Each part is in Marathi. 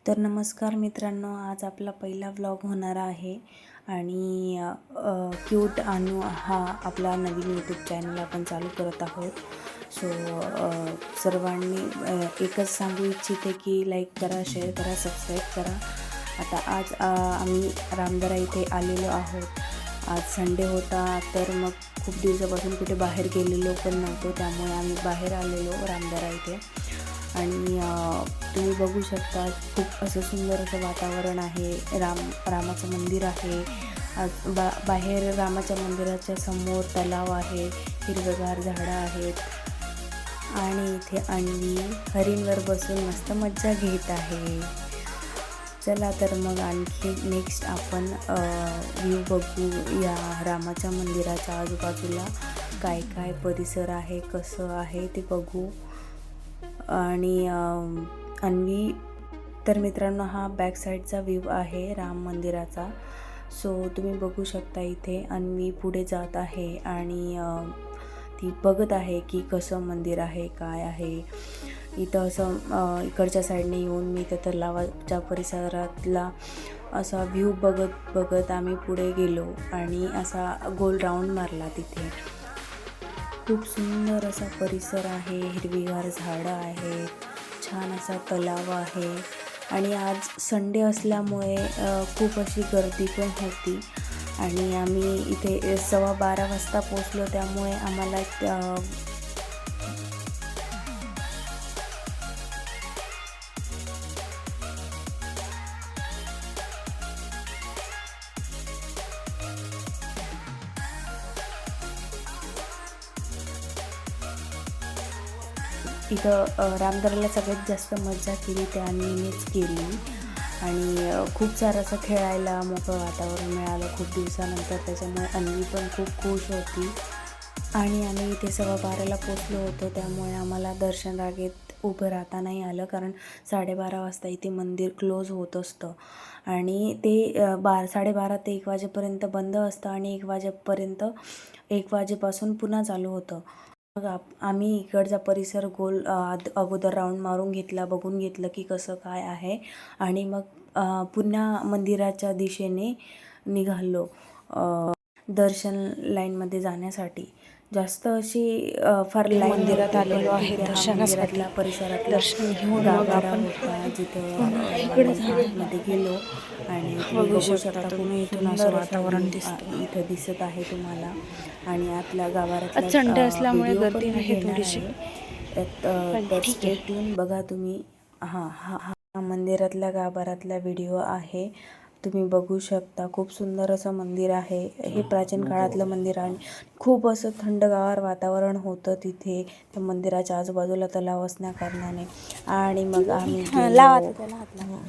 तर नमस्कार मित्रांनो, आज आपला पहिला व्लॉग होणार आहे आणि क्यूट अनु हा आपला नवीन यूट्यूब चॅनल आपण चालू करत आहोत. सो सर्वांनी एकच सांगू इच्छिते की लाईक करा, शेअर करा, सबस्क्राईब करा. आता आज आम्ही रामदरा इथे आलेलो आहोत. आज संडे होता, तर मग खूप दिवसापासून कुठे बाहेर गेलेलो पण नव्हतो, त्यामुळे आम्ही बाहेर आलेलो रामदरा इथे. आणि तुम्ही बघू शकता खूप असं सुंदर असं वातावरण आहे. रामाचं मंदिर आहे. बाहेर रामाच्या मंदिराच्या समोर तलाव आहे, हिरवेगार झाडं आहेत आणि इथे अन्वी हरीणवर बसून मस्त मज्जा घेत आहे. चला तर मग आणखी नेक्स्ट आपण व्ह्यू बघू या रामाच्या मंदिराच्या आजूबाजूला काय काय परिसर आहे, कसं आहे ते बघू. आणि अन्वी तर मित्रांनो हा बॅक साईडचा व्ह्यू आहे राम मंदिराचा. सो तुम्ही बघू शकता इथे अन्वी पुढे जात आहे आणि ती बघत आहे की कसं मंदिर आहे, काय आहे. इथं असं इकडच्या साईडने येऊन मी त्या तलावाच्या परिसरातला असा व्ह्यू बघत आम्ही पुढे गेलो आणि असा गोल राऊंड मारला. तिथे खूप सुंदर असा परिसर आहे, हिरवीगार झाडं आहेत, छान असा तलाव आहे. आणि आज संडे असल्यामुळे खूप अशी गर्दी पण होती आणि आम्ही इथे 12:15 वाजता पोचलो, त्यामुळे आम्हाला इथं रामदराला सगळ्यात जास्त मजा केली त्या अन्वीनेच केली. आणि खूप सारं असं खेळायला मोकळं वातावरण मिळालं खूप दिवसानंतर, त्याच्यामुळे अन्वी पण खूप खुश होती. आणि आम्ही इथे 12:15ला पोचलो होतो, त्यामुळे आम्हाला दर्शन रांगेत उभं राहता नाही आलं, कारण 12:30 वाजता इथे मंदिर क्लोज होत असतं आणि ते 12:30 ते 1 वाजेपर्यंत बंद असतं आणि 1 वाजेपासून पुन्हा चालू होतं. मग आम्ही इकडचा परिसर गोल अगोदर राऊंड मारून घेतला, बघून घेतलं की कसं काय आहे आणि मग पुन्हा मंदिराच्या दिशेने निघालो दर्शन लाईनमध्ये जाण्यासाठी. जास्त अशी फार लाईन मंदिरात आलेलो आहे दर्शनासाठी. परिसरात दर्शन घेऊन मग आपण होता जिथं इकडे गेलो आणि बघू शकता तुम्ही इथून असं वातावरण दिसतं. इथं दिसत आहे तुम्हाला. आणि आतल्या गाभाऱ्यातला संडे असल्यामुळे व्हिडिओ गर्दी पण मी आहे घेणार थोडीशी. आहे. तर स्टे ट्यून बघा तुम्ही. हा मंदिरातल्या गाभाऱ्यातला व्हिडिओ आहे, तुम्ही बघू शकता. खूप सुंदर असं मंदिर आहे. हे प्राचीन काळातलं मंदिर आहे. खूप असं थंडगार वातावरण होतं तिथे त्या मंदिराच्या आजूबाजूला तलाव असण्या कारणाने. आणि मग आम्ही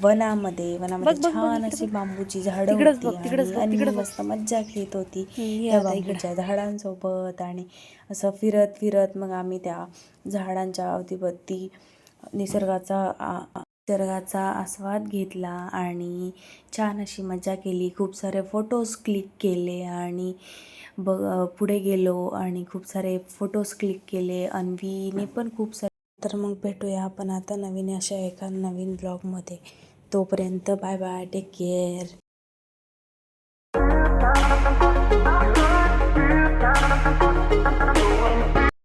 वनामध्ये छान अशी बांबूची झाडं होती आणि मस्त मज्जा घेत होती त्या बांबूच्या झाडांसोबत. आणि असं फिरत फिरत मग आम्ही त्या झाडांच्या अवतीभोवती निसर्गाचा आस्वाद घेतला आणि छान अशी मजा केली. खूप सारे फोटोज क्लिक केले आणि पुढे गेलो आणि खूप सारे फोटोज क्लिक केले. अन्वीने पण खूप सारे. तर मग भेटूया आपण आता नवीन अशा एका नवीन ब्लॉगमध्ये. तोपर्यंत बाय बाय, टेक केअर.